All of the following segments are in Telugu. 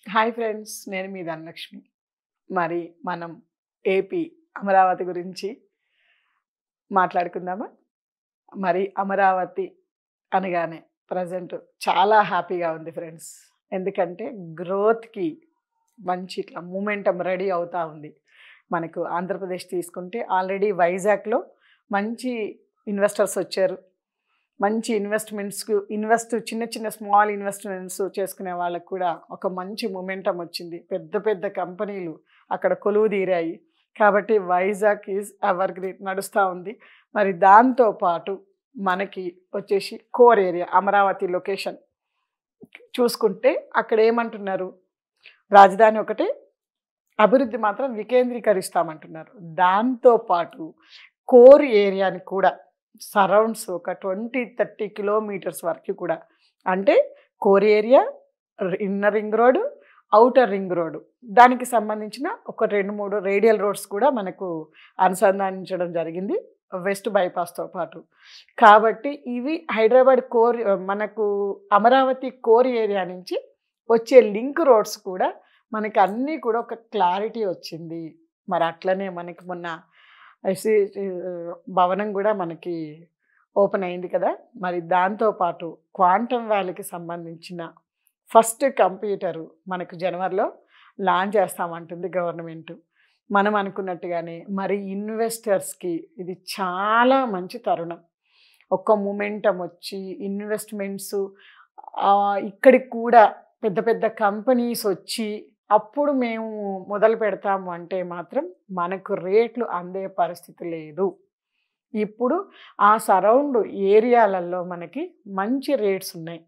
హాయ్ ఫ్రెండ్స్, నేను మీ ధనలక్ష్మి. మరి మనం ఏపీ అమరావతి గురించి మాట్లాడుకుందామా? మరి అమరావతి అనగానే ప్రజెంట్ చాలా హ్యాపీగా ఉంది ఫ్రెండ్స్. ఎందుకంటే గ్రోత్‌కి మంచి ఇట్లా మూమెంటం రెడీ అవుతా ఉంది. మనకు ఆంధ్రప్రదేశ్ తీసుకుంటే ఆల్రెడీ వైజాగ్‌లో మంచి ఇన్వెస్టర్స్ వచ్చారు. మంచి చిన్న చిన్న స్మాల్ ఇన్వెస్ట్మెంట్స్ చేసుకునే వాళ్ళకి కూడా ఒక మంచి మొమెంటం వచ్చింది. పెద్ద పెద్ద కంపెనీలు అక్కడ కొలువు తీరాయి. కాబట్టి వైజాగ్ ఈజ్ ఎవర్ గ్రీన్ నడుస్తూ ఉంది. మరి దాంతో పాటు మనకి వచ్చేసి కోర్ ఏరియా అమరావతి లొకేషన్ చూసుకుంటే అక్కడ ఏమంటున్నారు, రాజధాని ఒకటే, అభివృద్ధి మాత్రం వికేంద్రీకరిస్తామంటున్నారు. దాంతో పాటు కోర్ ఏరియాని కూడా సరౌండ్స్ ఒక 20-30 కిలోమీటర్స్ వరకు కూడా, అంటే core area, inner ring road, outer ring road, దానికి సంబంధించిన ఒక 2-3 రేడియల్ రోడ్స్ కూడా మనకు అనుసంధానించడం జరిగింది వెస్ట్ బైపాస్తో పాటు. కాబట్టి ఇవి హైదరాబాద్ కోర్, మనకు అమరావతి కోర్ ఏరియా నుంచి వచ్చే లింక్ రోడ్స్ కూడా మనకి అన్నీ కూడా ఒక క్లారిటీ వచ్చింది. మరి అట్లనే మనకి మొన్న ఐసీసీ భవనం కూడా మనకి ఓపెన్ అయింది కదా. మరి దాంతోపాటు క్వాంటమ్ వ్యాలీకి సంబంధించిన ఫస్ట్ కంప్యూటరు మనకు జనవరిలో లాంచ్ చేస్తామంటుంది గవర్నమెంట్. మనం అనుకున్నట్టుగానే మరి ఇన్వెస్టర్స్కి ఇది చాలా మంచి తరుణం. ఒక్క మూమెంటం వచ్చి ఇన్వెస్ట్మెంట్స్ ఇక్కడికి కూడా పెద్ద పెద్ద కంపెనీస్ వచ్చి అప్పుడు మేము మొదలు పెడతాము అంటే మాత్రం మనకు రేట్లు అందే పరిస్థితి లేదు. ఇప్పుడు ఆ సరౌండ్ ఏరియాలలో మనకి మంచి రేట్స్ ఉన్నాయి.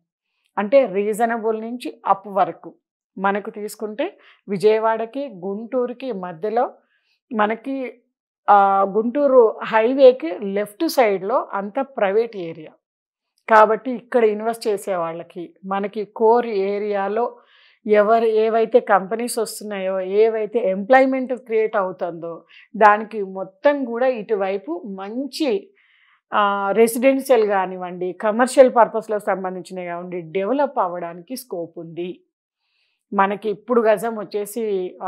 అంటే రీజనబుల్ నుంచి అప్ వరకు మనకు తీసుకుంటే విజయవాడకి గుంటూరుకి మధ్యలో మనకి గుంటూరు హైవేకి లెఫ్ట్ సైడ్లో అంతా ప్రైవేట్ ఏరియా. కాబట్టి ఇక్కడ ఇన్వెస్ట్ చేసే వాళ్ళకి మనకి కోర్ ఏరియాలో ఏవైతే కంపెనీస్ వస్తున్నాయో, ఏవైతే ఎంప్లాయ్మెంట్ క్రియేట్ అవుతుందో దానికి మొత్తం కూడా ఇటువైపు మంచి రెసిడెన్షియల్ కానివ్వండి, కమర్షియల్ పర్పస్లో సంబంధించినవి కానివ్వండి, డెవలప్ అవ్వడానికి స్కోప్ ఉంది. మనకి ఇప్పుడు గజం వచ్చేసి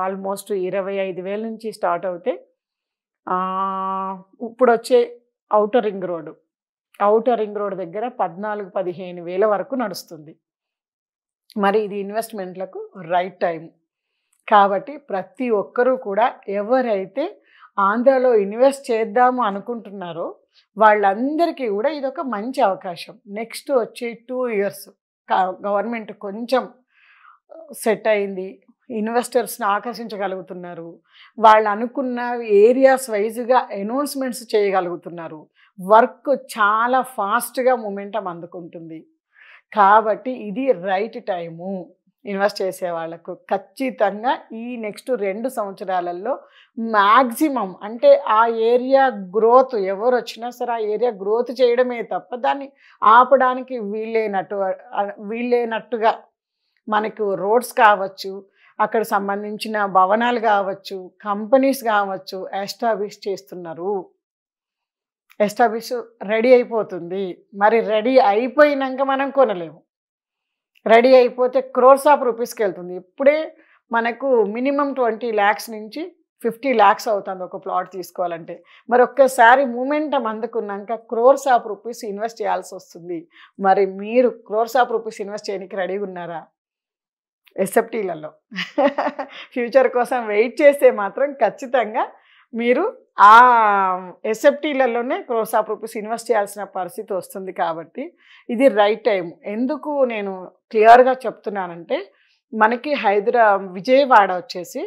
ఆల్మోస్ట్ 25,000 నుంచి స్టార్ట్ అవుతే ఇప్పుడు వచ్చే ఔటర్ రింగ్ రోడ్ దగ్గర 14,000-15,000 వరకు నడుస్తుంది. మరి ఇది ఇన్వెస్ట్మెంట్లకు రైట్ టైం. కాబట్టి ప్రతి ఒక్కరూ కూడా ఎవరైతే ఆంధ్రాలో ఇన్వెస్ట్ చేద్దాము అనుకుంటున్నారో వాళ్ళందరికీ కూడా ఇదొక మంచి అవకాశం. నెక్స్ట్ వచ్చే 2 ఇయర్స్ గవర్నమెంట్ కొంచెం సెట్ అయింది, ఇన్వెస్టర్స్ని ఆకర్షించగలుగుతున్నారు, వాళ్ళు అనుకున్న ఏరియాస్ వైజ్గా అనౌన్స్మెంట్స్ చేయగలుగుతున్నారు, వర్క్ చాలా ఫాస్ట్గా మూమెంటం అందుకుంటుంది. కాబట్టి ఇది రైట్ టైము ఇన్వెస్ట్ చేసే వాళ్ళకు. ఖచ్చితంగా ఈ నెక్స్ట్ 2 సంవత్సరాలలో మ్యాక్సిమం, అంటే ఆ ఏరియా గ్రోత్ ఎవరు వచ్చినా సరే ఆ ఏరియా గ్రోత్ చేయడమే తప్ప దాన్ని ఆపడానికి వీళ్ళేనట్టుగా మనకు రోడ్స్ కావచ్చు, అక్కడ సంబంధించిన భవనాలు కావచ్చు, కంపెనీస్ కావచ్చు ఎస్టాబ్లిష్ చేస్తున్నారు. రెడీ అయిపోతుంది. మరి రెడీ అయిపోయినాక మనం కొనలేము. రెడీ అయిపోతే క్రోర్స్ ఆఫ్ రూపీస్కి వెళ్తుంది. ఇప్పుడే మనకు మినిమం 20 lakhs నుంచి 50 lakhs అవుతుంది ఒక ప్లాట్ తీసుకోవాలంటే. మరి ఒక్కసారి మూమెంటం అందుకున్నాక క్రోర్స్ ఆఫ్ రూపీస్ ఇన్వెస్ట్ చేయాల్సి వస్తుంది. మరి మీరు క్రోర్స్ ఆఫ్ రూపీస్ ఇన్వెస్ట్ చేయడానికి రెడీగా ఉన్నారా? ఎస్ఎఫ్టీలలో ఫ్యూచర్ కోసం వెయిట్ చేస్తే మాత్రం ఖచ్చితంగా మీరు ఆ ఎస్ఎఫ్టీలలోనే క్రోర్స్ ఆఫ్ రూపీస్ ఇన్వెస్ట్ చేయాల్సిన పరిస్థితి వస్తుంది. కాబట్టి ఇది రైట్ టైం. ఎందుకు నేను క్లియర్గా చెప్తున్నానంటే మనకి విజయవాడ వచ్చేసి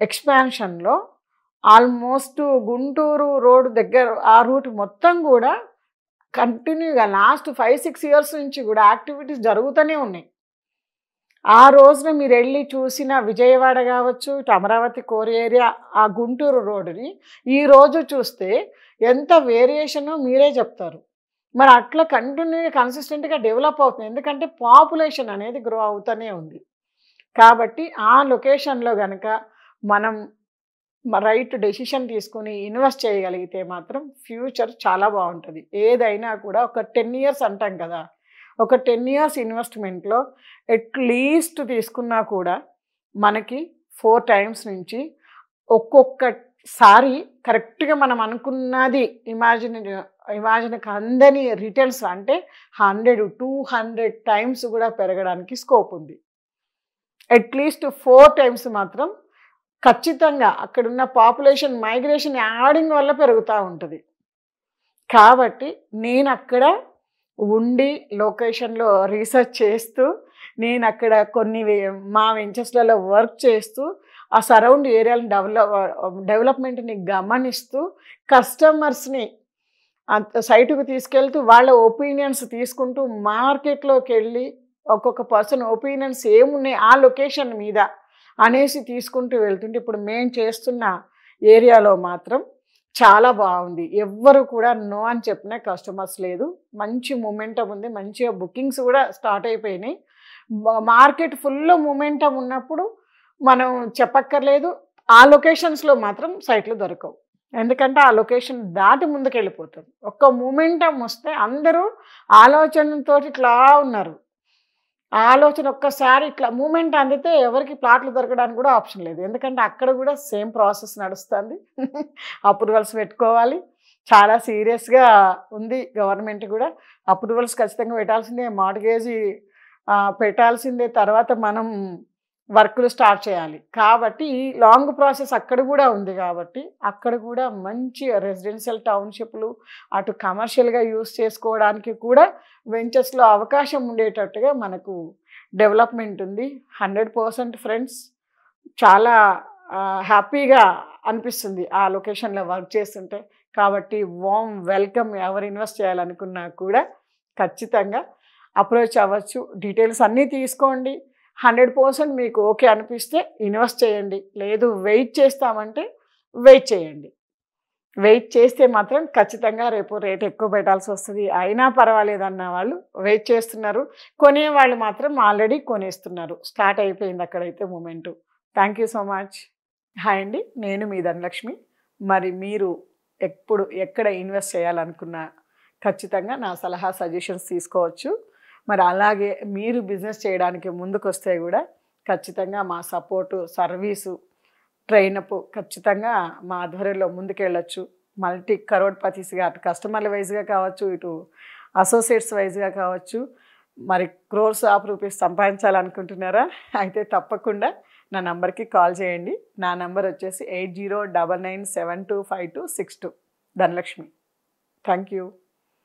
ఎక్స్పాన్షన్లో ఆల్మోస్ట్ గుంటూరు రోడ్ దగ్గర ఆ రూట్ మొత్తం కూడా కంటిన్యూగా లాస్ట్ 5-6 ఇయర్స్ నుంచి కూడా యాక్టివిటీస్ జరుగుతూనే ఉన్నాయి. ఆ రోజున మీరు వెళ్ళి చూసిన విజయవాడ కావచ్చు, ఇటు అమరావతి కోర్ ఏరియా, ఆ గుంటూరు రోడ్డుని ఈరోజు చూస్తే ఎంత వేరియేషనో మీరే చెప్తారు. మరి అట్లా కంటిన్యూగా కన్సిస్టెంట్గా డెవలప్ అవుతుంది. ఎందుకంటే పాపులేషన్ అనేది గ్రో అవుతూనే ఉంది. కాబట్టి ఆ లొకేషన్లో కనుక మనం రైట్ డెసిషన్ తీసుకుని ఇన్వెస్ట్ చేయగలిగితే మాత్రం ఫ్యూచర్ చాలా బాగుంటుంది. ఏదైనా కూడా ఒక 10 ఇయర్స్ అంటాం కదా, ఒక 10 ఇయర్స్ ఇన్వెస్ట్మెంట్లో అట్లీస్ట్ తీసుకున్నా కూడా మనకి 4 టైమ్స్ నుంచి ఒక్కొక్కసారి కరెక్ట్‌గా మనం అనుకున్నది ఇమాజిన్‌కి అందని రిటర్న్స్ అంటే 100, 200 టైమ్స్ కూడా పెరగడానికి స్కోప్ ఉంది. అట్‌లీస్ట్ 4 టైమ్స్ మాత్రం ఖచ్చితంగా అక్కడున్న పాపులేషన్ మైగ్రేషన్ యాడింగ్ వల్ల పెరుగుతా ఉంటది. కాబట్టి నేనక్కడ ఉండి లొకేషన్‌లో రీసెర్చ్ చేస్తూ, నేనక్కడ కొన్ని మా వెంచర్స్‌లలో వర్క్ చేస్తూ, ఆ సరౌండ్ ఏరియాలను డెవలప్‌మెంట్‌ని గమనిస్తూ, కస్టమర్స్‌ని సైట్‌కి తీసుకెళ్తూ, వాళ్ళ ఒపీనియన్స్ తీసుకుంటూ, మార్కెట్‌లోకెళ్ళి ఒక్కొక్క పర్సన్ ఒపీనియన్స్ ఏమున్నాయి ఆ లొకేషన్ మీద అనేసి తీసుకుంటూ వెళ్తుంటే, ఇప్పుడు మేము చేస్తున్న ఏరియాలో మాత్రం చాలా బాగుంది. ఎవ్వరు కూడా నో అని చెప్పిన కస్టమర్స్ లేదు. మంచి మొమెంటమ్ ఉంది. మంచిగా బుకింగ్స్ కూడా స్టార్ట్ అయిపోయినాయి. మార్కెట్ ఫుల్ మొమెంటమ్ ఉన్నప్పుడు మనం చెప్పక్కర్లేదు. ఆ లొకేషన్స్‌లో మాత్రం సైట్లు దొరకవు. ఎందుకంటే ఆ లొకేషన్ దాటి ముందుకెళ్ళిపోతుంది. ఒక్క మొమెంటమ్ వస్తే అందరూ ఆలోచనతోటి ఇట్లా ఉన్నారు. ఆలోచన ఒక్కసారి ఇట్లా మూవ్‌మెంట్ అందితే ఎవరికీ ప్లాట్లు దొరకడానికి కూడా ఆప్షన్ లేదు. ఎందుకంటే అక్కడ కూడా సేమ్ ప్రాసెస్ నడుస్తుంది. అప్రూవల్స్ పెట్టుకోవాలి. చాలా సీరియస్‌గా ఉంది గవర్నమెంట్ కూడా. అప్రూవల్స్ ఖచ్చితంగా పెట్టాల్సిందే. మార్ట్‌గేజీ పెట్టాల్సిందే. తర్వాత మనం వర్కులు స్టార్ట్ చేయాలి. కాబట్టి ఈ లాంగ్ ప్రాసెస్ అక్కడ కూడా ఉంది కాబట్టి, అక్కడ కూడా మంచి రెసిడెన్షియల్ టౌన్‌షిప్‌లు అటు కమర్షియల్‌గా యూజ్ చేసుకోవడానికి కూడా వెంచర్స్‌లో అవకాశం ఉండేటట్టుగా మనకు డెవలప్‌మెంట్ ఉంది. 100% ఫ్రెండ్స్ చాలా హ్యాపీగా అనిపిస్తుంది ఆ లొకేషన్‌లో వర్క్ చేస్తుంటే. కాబట్టి వార్మ్ వెల్కమ్ ఎవరు ఇన్వెస్ట్ చేయాలనుకున్నా కూడా ఖచ్చితంగా అప్రోచ్ అవ్వచ్చు. డీటెయిల్స్ అన్నీ తీసుకోండి. 100% మీకు ఓకే అనిపిస్తే ఇన్వెస్ట్ చేయండి. లేదు వెయిట్ చేస్తామంటే వెయిట్ చేయండి. వెయిట్ చేస్తే మాత్రం ఖచ్చితంగా రేపు రేట్ ఎక్కువ పెట్టాల్సొస్తది. అయినా పర్వాలేదన్న వాళ్ళు వెయిట్ చేస్తున్నారు. కొనేవాళ్ళు మాత్రం ఆల్రెడీ కొనేస్తున్నారు. స్టార్ట్ అయిపోయింది అక్కడైతే momentum. Thank you so much. Hi అండి. నేను మీ ధనలక్ష్మి. మరి మీరు ఎప్పుడు ఎక్కడ ఇన్వెస్ట్ చేయాలనుకున్నా ఖచ్చితంగా నా సలహా సజెషన్స్ తీసుకోవచ్చు. మరి అలాగే మీరు బిజినెస్ చేయడానికి ముందుకొస్తే కూడా ఖచ్చితంగా మా సపోర్టు, సర్వీసు, ట్రైనప్ ఖచ్చితంగా మా ఆధ్వర్యంలో ముందుకెళ్ళొచ్చు. మల్టీ కరోడ్‌పతీస్‌గా అటు కస్టమర్ల వైస్‌గా కావచ్చు, ఇటు అసోసియేట్స్ వైస్‌గా కావచ్చు. మరి క్రోర్స్ ఆఫ్ రూపీస్ సంపాదించాలనుకుంటున్నారా? అయితే తప్పకుండా నా నంబర్‌కి కాల్ చేయండి. నా నంబర్ వచ్చేసి 8099725262 ధనలక్ష్మి. Thank you.